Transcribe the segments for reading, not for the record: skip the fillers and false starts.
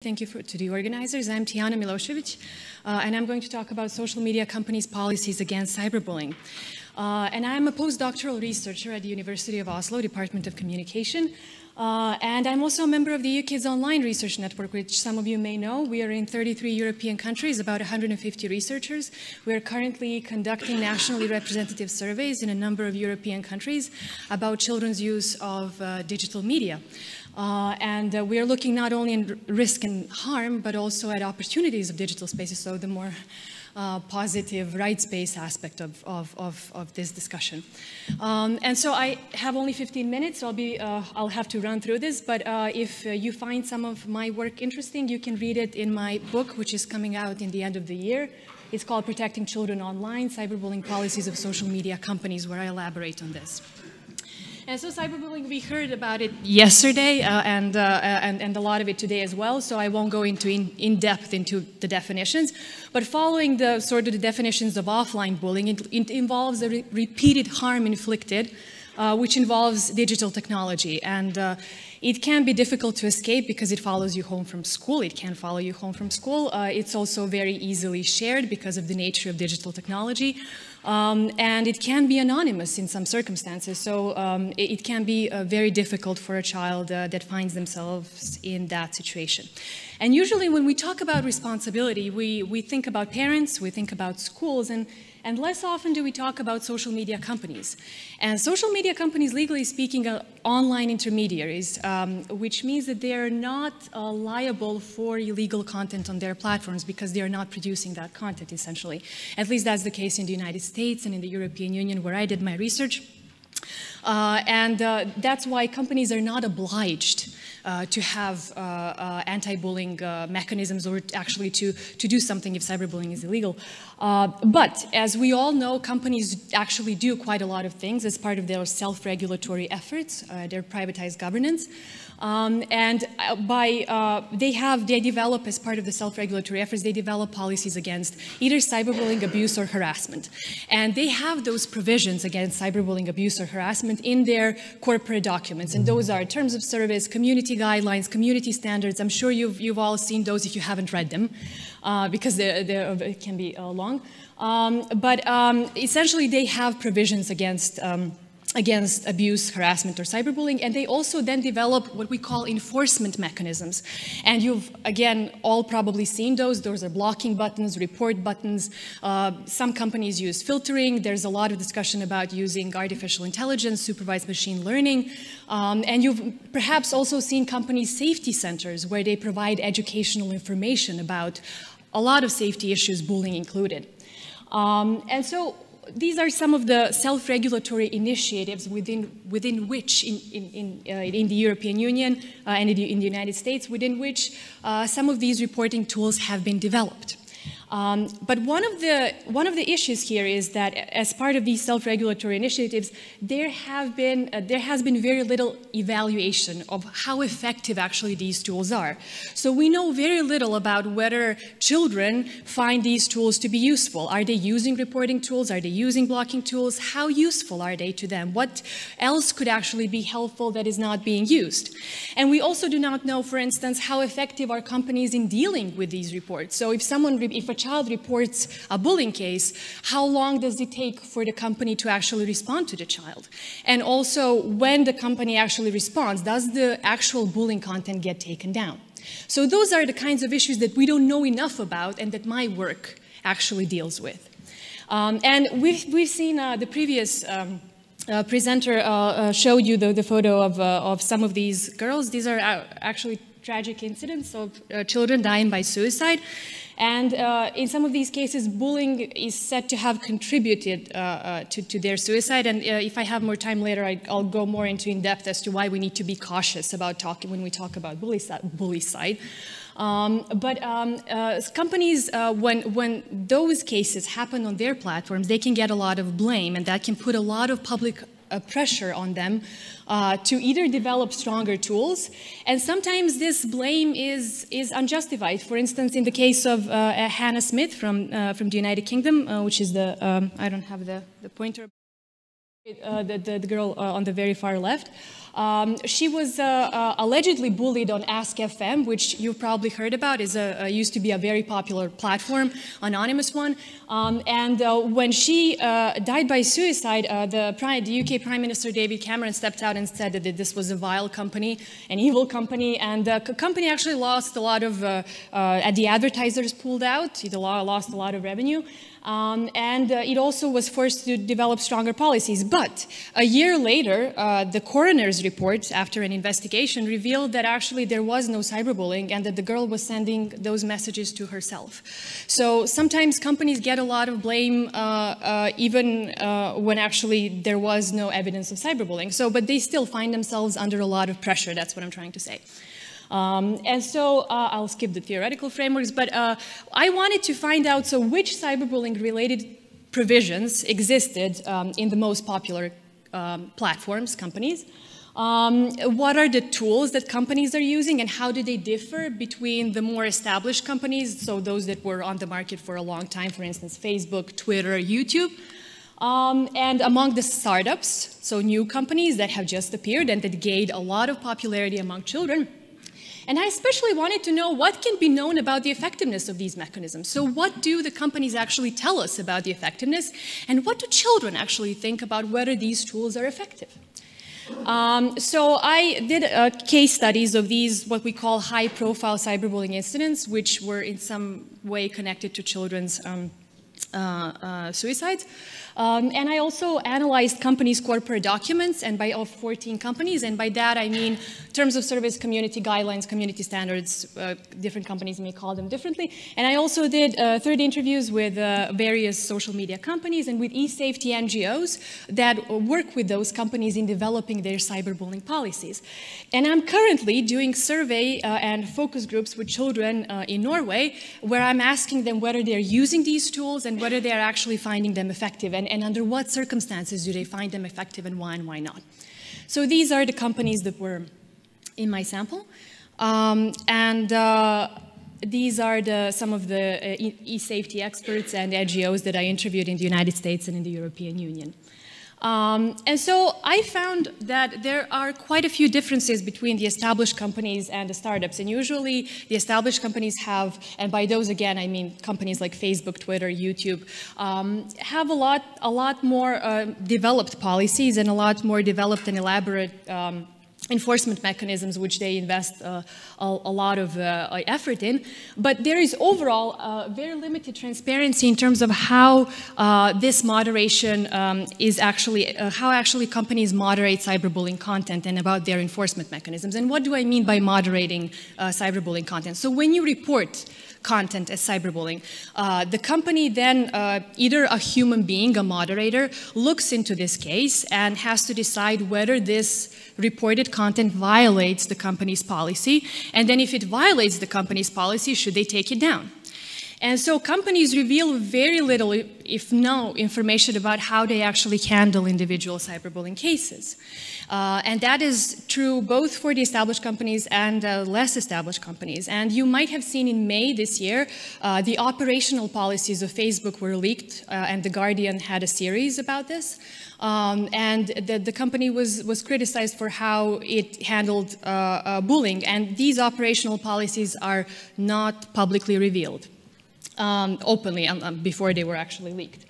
Thank you to the organizers. I'm Tijana MILOSEVIC, and I'm going to talk about social media companies' policies against cyberbullying. And I'm a postdoctoral researcher at the University of Oslo, Department of Communication. And I'm also a member of the UK's Online Research Network, which some of you may know. We are in 33 European countries, about 150 researchers. We are currently conducting nationally representative surveys in a number of European countries about children's use of digital media. And we are looking not only at risk and harm, but also at opportunities of digital spaces, so the more positive rights-based aspect of this discussion. And so I have only 15 minutes, so I'll have to run through this, but if you find some of my work interesting, you can read it in my book, which is coming out in the end of the year. It's called Protecting Children Online, Cyberbullying Policies of Social Media Companies, where I elaborate on this. And so cyberbullying, we heard about it yesterday and a lot of it today as well, so I won't go into in depth into the definitions. But following the sort of the definitions of offline bullying, it involves a repeated harm inflicted, which involves digital technology. And it can be difficult to escape because it follows you home from school. It can follow you home from school. It's also very easily shared because of the nature of digital technology. And it can be anonymous in some circumstances, so it can be very difficult for a child that finds themselves in that situation. And usually when we talk about responsibility, we think about parents, we think about schools, and less often do we talk about social media companies. And social media companies, legally speaking, are online intermediaries, which means that they are not liable for illegal content on their platforms because they are not producing that content, essentially. At least that's the case in the United States and in the European Union, where I did my research. And that's why companies are not obliged to have anti-bullying mechanisms or actually to do something if cyberbullying is illegal. But as we all know, companies actually do quite a lot of things as part of their self-regulatory efforts, their privatized governance. And they develop, as part of the self-regulatory efforts, they develop policies against either cyberbullying, abuse, or harassment. And they have those provisions against cyberbullying, abuse, or harassment in their corporate documents. And those are terms of service, community guidelines, community standards. I'm sure you've all seen those if you haven't read them, because they can be long. But essentially, they have provisions against abuse, harassment, or cyberbullying, and they also then develop what we call enforcement mechanisms. And you've, again, all probably seen those. Those are blocking buttons, report buttons. Some companies use filtering. There's a lot of discussion about using artificial intelligence, supervised machine learning. And you've perhaps also seen companies' safety centers where they provide educational information about a lot of safety issues, bullying included. And so these are some of the self-regulatory initiatives within which, in the European Union and in the United States, within which some of these reporting tools have been developed. But one of the issues here is that as part of these self-regulatory initiatives, there has been very little evaluation of how effective actually these tools are. So we know very little about whether children find these tools to be useful. Are they using reporting tools? Are they using blocking tools? How useful are they to them? What else could actually be helpful that is not being used? And we also do not know, for instance, how effective are companies in dealing with these reports. So if a child reports a bullying case, how long does it take for the company to actually respond to the child? And also, when the company actually responds, does the actual bullying content get taken down? So those are the kinds of issues that we don't know enough about and that my work actually deals with. And we've seen the previous presenter showed you the photo of some of these girls. These are actually tragic incidents of children dying by suicide. And in some of these cases, bullying is said to have contributed to their suicide. And if I have more time later, I'll go more into in depth as to why we need to be cautious about talking when we talk about bully side. But companies, when those cases happen on their platforms, they can get a lot of blame, and that can put a lot of public pressure on them to either develop stronger tools, and sometimes this blame is unjustified. For instance, in the case of Hannah Smith from the United Kingdom, which is I don't have the pointer. The girl on the very far left. She was allegedly bullied on Ask FM, which you've probably heard about. Used to be a very popular platform, anonymous one. When she died by suicide, the UK Prime Minister David Cameron stepped out and said that this was a vile company, an evil company, and the company actually lost a lot of, the advertisers pulled out, it lost a lot of revenue. It also was forced to develop stronger policies. But a year later, the coroner's report, after an investigation, revealed that actually there was no cyberbullying and that the girl was sending those messages to herself. So sometimes companies get a lot of blame even when actually there was no evidence of cyberbullying. But they still find themselves under a lot of pressure. That's what I'm trying to say. I'll skip the theoretical frameworks, but I wanted to find out, so which cyberbullying-related provisions existed in the most popular platforms, companies. What are the tools that companies are using, and how do they differ between the more established companies, so those that were on the market for a long time, for instance, Facebook, Twitter, YouTube, and among the startups, so new companies that have just appeared and that gained a lot of popularity among children. And I especially wanted to know what can be known about the effectiveness of these mechanisms. So what do the companies actually tell us about the effectiveness, and what do children actually think about whether these tools are effective? So I did case studies of these, what we call high-profile cyberbullying incidents, which were in some way connected to children's suicides. And I also analyzed companies' corporate documents of 14 companies, and by that I mean terms of service, community guidelines, community standards. Different companies may call them differently. And I also did 30 interviews with various social media companies and with e-safety NGOs that work with those companies in developing their cyberbullying policies. And I'm currently doing survey and focus groups with children in Norway, where I'm asking them whether they're using these tools and whether they're actually finding them effective, and under what circumstances do they find them effective, and why not. So these are the companies that were in my sample. These are some of the e-safety experts and NGOs that I interviewed in the United States and in the European Union. And so I found that there are quite a few differences between the established companies and the startups. And usually the established companies have, and by those again I mean companies like Facebook, Twitter, YouTube, have a lot more developed policies and a lot more developed and elaborate enforcement mechanisms, which they invest a lot of effort in. But there is overall very limited transparency in terms of how this moderation is actually, how actually companies moderate cyberbullying content and about their enforcement mechanisms. And what do I mean by moderating cyberbullying content? So when you report content as cyberbullying, the company then, either a human being, a moderator, looks into this case and has to decide whether this reported content violates the company's policy, and then if it violates the company's policy, should they take it down? And so companies reveal very little, if no, information about how they actually handle individual cyberbullying cases. And that is true both for the established companies and less established companies. And you might have seen in May this year, the operational policies of Facebook were leaked, and The Guardian had a series about this. And the company was criticized for how it handled bullying. And these operational policies are not publicly revealed openly before they were actually leaked.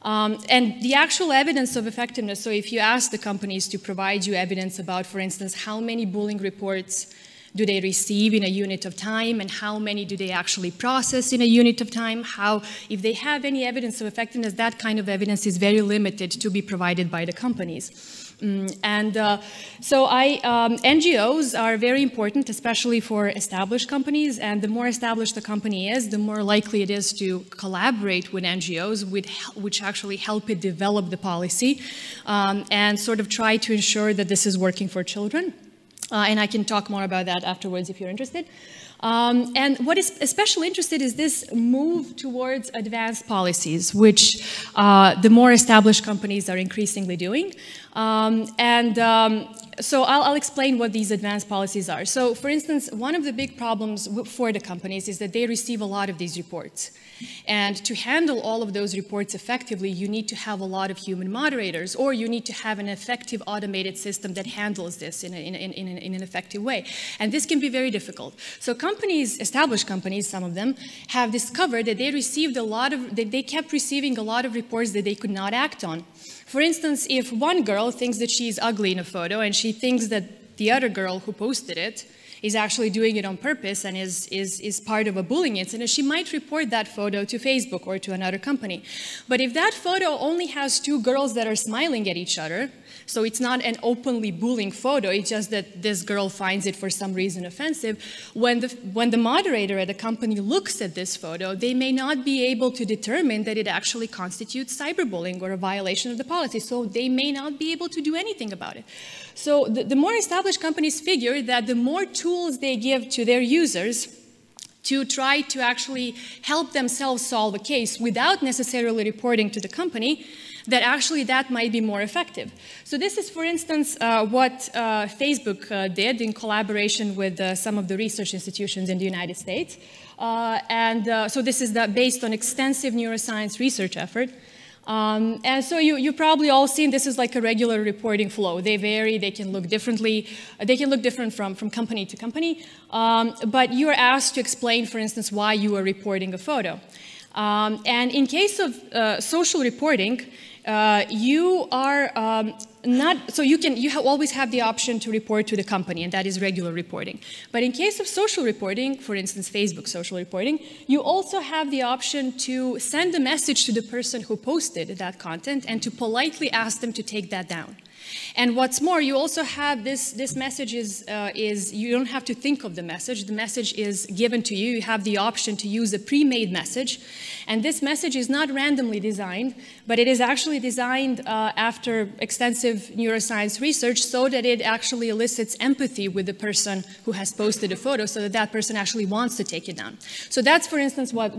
And the actual evidence of effectiveness, so if you ask the companies to provide you evidence about, for instance, how many bullying reports do they receive in a unit of time, and how many do they actually process in a unit of time, if they have any evidence of effectiveness, that kind of evidence is very limited to be provided by the companies. NGOs are very important, especially for established companies, and the more established the company is, the more likely it is to collaborate with NGOs, which actually help it develop the policy and sort of try to ensure that this is working for children. And I can talk more about that afterwards if you're interested. And what is especially interested is this move towards advanced policies, which the more established companies are increasingly doing. So I'll explain what these advanced policies are. So for instance, one of the big problems for the companies is that they receive a lot of these reports. And to handle all of those reports effectively, you need to have a lot of human moderators, or you need to have an effective automated system that handles this in an effective way. And this can be very difficult. So companies, established companies, some of them, have discovered that they received they kept receiving a lot of reports that they could not act on. For instance, if one girl thinks that she's ugly in a photo and she thinks that the other girl who posted it is actually doing it on purpose and is part of a bullying incident, she might report that photo to Facebook or to another company. But if that photo only has two girls that are smiling at each other, so it's not an openly bullying photo, it's just that this girl finds it for some reason offensive, when the moderator at the company looks at this photo, they may not be able to determine that it actually constitutes cyberbullying or a violation of the policy, so they may not be able to do anything about it. So the more established companies figure that the more tools they give to their users to try to actually help themselves solve a case without necessarily reporting to the company, that actually that might be more effective. So this is, for instance, what Facebook did in collaboration with some of the research institutions in the United States. So this is based on extensive neuroscience research effort. And so you probably all seen this is like a regular reporting flow. They vary, they can look differently, they can look different from company to company, but you are asked to explain, for instance, why you are reporting a photo. And in case of social reporting, you are you always have the option to report to the company, and that is regular reporting. But in case of social reporting, for instance, Facebook social reporting, you also have the option to send a message to the person who posted that content and to politely ask them to take that down. And what's more, you also have this message is you don't have to think of the message. The message is given to you. You have the option to use a pre-made message. And this message is not randomly designed, but it is actually designed after extensive neuroscience research so that it actually elicits empathy with the person who has posted a photo so that that person actually wants to take it down. So that's, for instance, what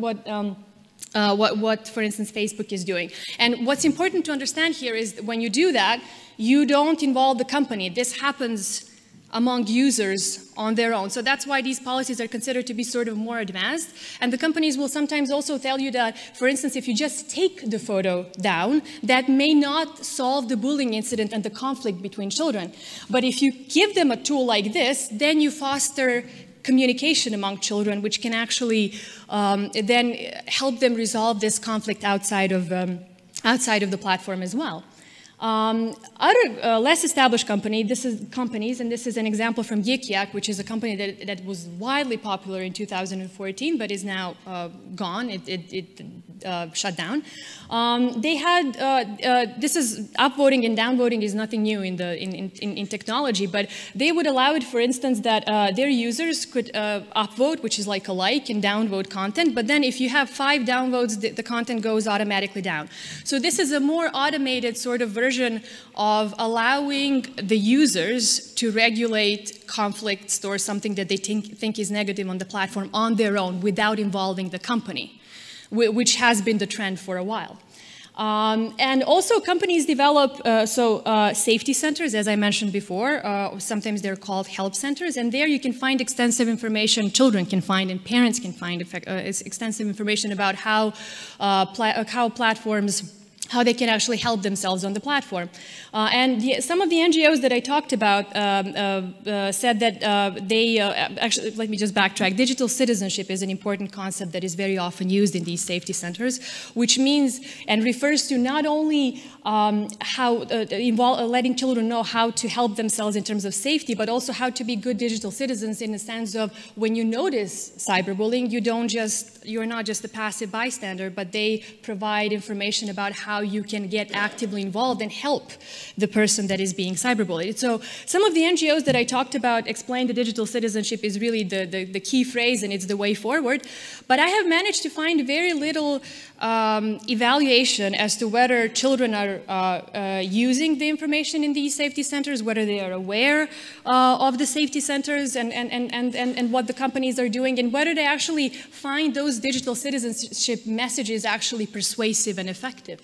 for instance, Facebook is doing. And what's important to understand here is that when you do that, you don't involve the company. This happens among users on their own. So that's why these policies are considered to be sort of more advanced. And the companies will sometimes also tell you that, for instance, if you just take the photo down, that may not solve the bullying incident and the conflict between children. But if you give them a tool like this, then you foster communication among children, which can actually then help them resolve this conflict outside of the platform as well. Other less established companies, and this is an example from Yik Yak, which is a company that was widely popular in 2014, but is now gone. It shut down. They had this is upvoting and downvoting is nothing new in technology, but they would allow it, for instance, that their users could upvote, which is like a like, and downvote content. But then if you have 5 downvotes, the content goes automatically down. So this is a more automated sort of version of allowing the users to regulate conflicts or something that they think is negative on the platform on their own without involving the company, which has been the trend for a while. And also companies develop safety centers, as I mentioned before. Sometimes they're called help centers, and there you can find extensive information, children can find and parents can find extensive information about how platforms, how they can actually help themselves on the platform. Some of the NGOs that I talked about said that actually, let me just backtrack. Digital citizenship is an important concept that is very often used in these safety centers, which means and refers to not only letting children know how to help themselves in terms of safety, but also how to be good digital citizens in the sense of when you notice cyberbullying, you're not just a passive bystander, but they provide information about how you can get actively involved and help the person that is being cyberbullied. So some of the NGOs that I talked about explain that digital citizenship is really the key phrase and it's the way forward. But I have managed to find very little evaluation as to whether children are using the information in these safety centers, whether they are aware of the safety centers and what the companies are doing, and whether they actually find those digital citizenship messages actually persuasive and effective.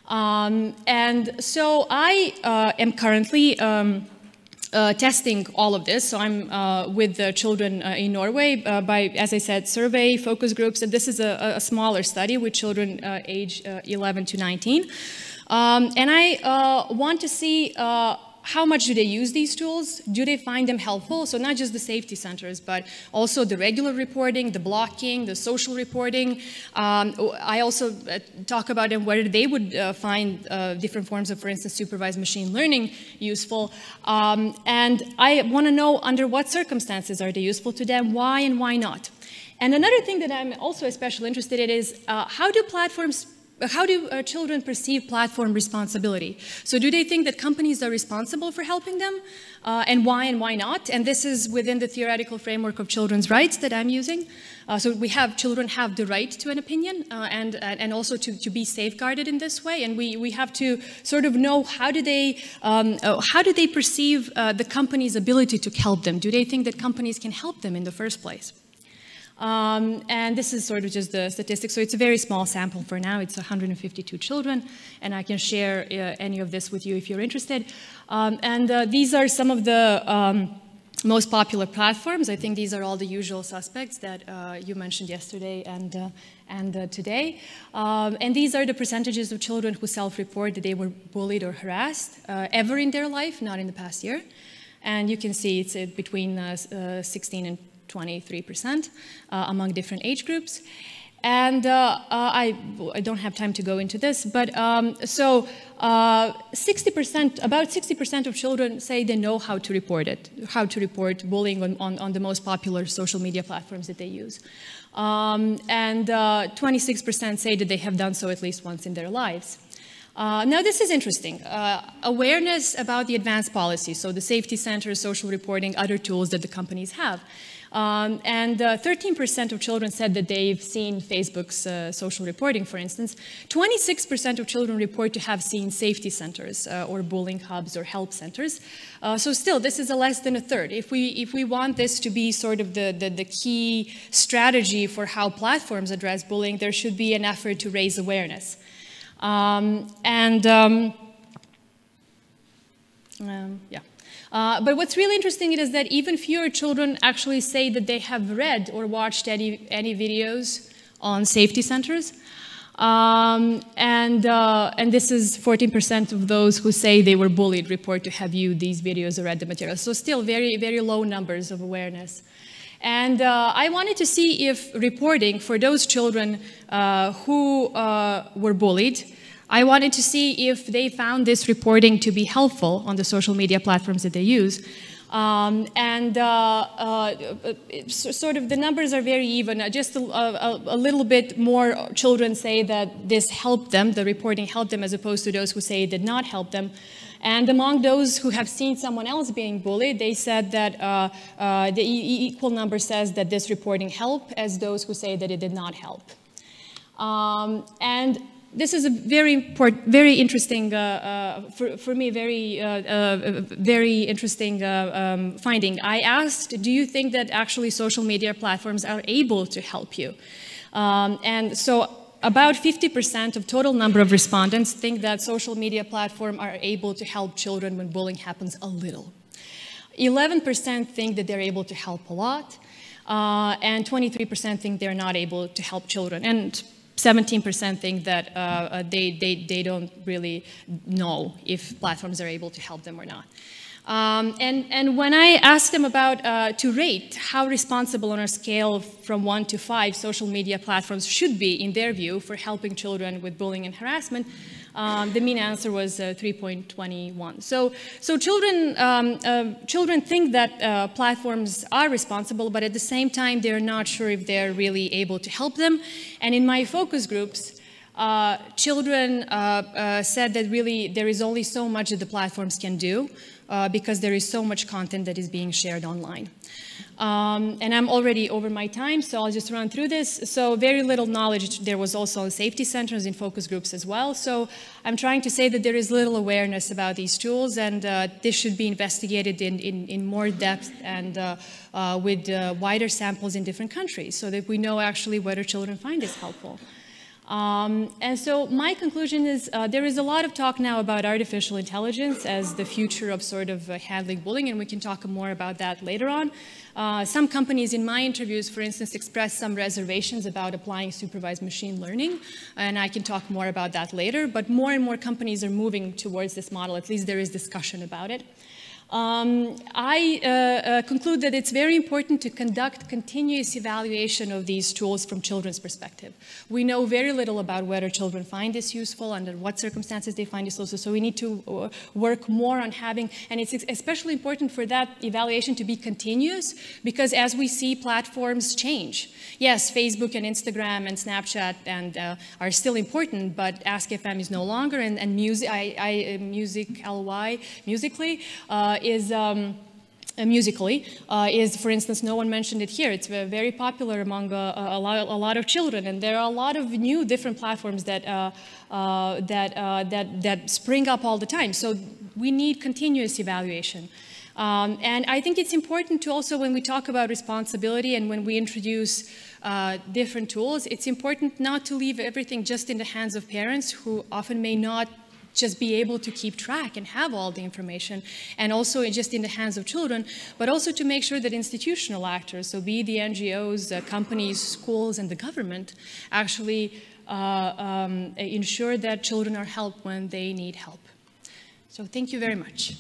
And so I am currently testing all of this. So I'm with the children in Norway by, as I said, survey, focus groups, and this is a smaller study with children age 11 to 19. And I want to see how much do they use these tools? Do they find them helpful? So not just the safety centers, but also the regular reporting, the blocking, the social reporting. I also talk about them whether they would find different forms of, for instance, supervised machine learning useful. And I want to know under what circumstances are they useful to them, why and why not. And another thing that I'm also especially interested in is how do children perceive platform responsibility? So do they think that companies are responsible for helping them? And why not? And this is within the theoretical framework of children's rights that I'm using. So children have the right to an opinion and also to be safeguarded in this way. And we have to sort of know how do they perceive the company's ability to help them? Do they think that companies can help them in the first place? And this is sort of just the statistics. So it's a very small sample for now. It's 152 children, and I can share any of this with you if you're interested. These are some of the most popular platforms. I think these are all the usual suspects that you mentioned yesterday and today. And these are the percentages of children who self-report that they were bullied or harassed ever in their life, not in the past year. And you can see it's between 16 and 23% among different age groups. And I don't have time to go into this, but about 60% of children say they know how to report it, how to report bullying on the most popular social media platforms that they use. And 26% say that they have done so at least once in their lives. Now, this is interesting. Awareness about the advanced policies, so the safety centers, social reporting, other tools that the companies have. 13% of children said that they've seen Facebook's social reporting, for instance. 26% of children report to have seen safety centers or bullying hubs or help centers. So still, this is less than a third. If we want this to be sort of the key strategy for how platforms address bullying, there should be an effort to raise awareness. But what's really interesting is that even fewer children actually say that they have read or watched any videos on safety centers. And this is 14% of those who say they were bullied report to have viewed these videos or read the material. So still very, very low numbers of awareness. And I wanted to see if reporting for those children who were bullied, I wanted to see if they found this reporting to be helpful on the social media platforms that they use. Sort of the numbers are very even. Just a little bit more children say that this helped them, the reporting helped them, as opposed to those who say it did not help them. And among those who have seen someone else being bullied, they said that the equal number says that this reporting helped as those who say that it did not help. And this is a very interesting, for me, very interesting finding. I asked, do you think that actually social media platforms are able to help you? And so about 50% of total number of respondents think that social media platforms are able to help children when bullying happens a little. 11% think that they're able to help a lot, and 23% think they're not able to help children. And 17% think that they don't really know if platforms are able to help them or not. And when I asked them about to rate how responsible on a scale from 1 to 5 social media platforms should be in their view for helping children with bullying and harassment, the mean answer was 3.21. So children think that platforms are responsible, but at the same time, they're not sure if they're really able to help them. And in my focus groups, children said that really there is only so much that the platforms can do because there is so much content that is being shared online. And I'm already over my time, so I'll just run through this. So very little knowledge there was also on safety centers in focus groups as well. So I'm trying to say that there is little awareness about these tools, and this should be investigated in more depth and with wider samples in different countries so that we know actually whether children find this helpful. And so my conclusion is there is a lot of talk now about artificial intelligence as the future of sort of handling bullying, and we can talk more about that later on. Some companies in my interviews, for instance, expressed some reservations about applying supervised machine learning, and I can talk more about that later, but more and more companies are moving towards this model. At least there is discussion about it. I conclude that it's very important to conduct continuous evaluation of these tools from children's perspective. We know very little about whether children find this useful, under what circumstances they find this useful, so we need to work more on having, and it's especially important for that evaluation to be continuous, because as we see music change. Yes, Facebook and Instagram and Snapchat are still important, but Ask.fm is no longer, and Musical.ly is, for instance, no one mentioned it here. It's very popular among a lot of children, and there are a lot of new different platforms that spring up all the time. So we need continuous evaluation. And I think it's important to also, when we talk about responsibility and when we introduce different tools, it's important not to leave everything just in the hands of parents who often may not just be able to keep track and have all the information, and also just in the hands of children, but also to make sure that institutional actors, so be the NGOs, companies, schools, and the government, actually ensure that children are helped when they need help. So thank you very much.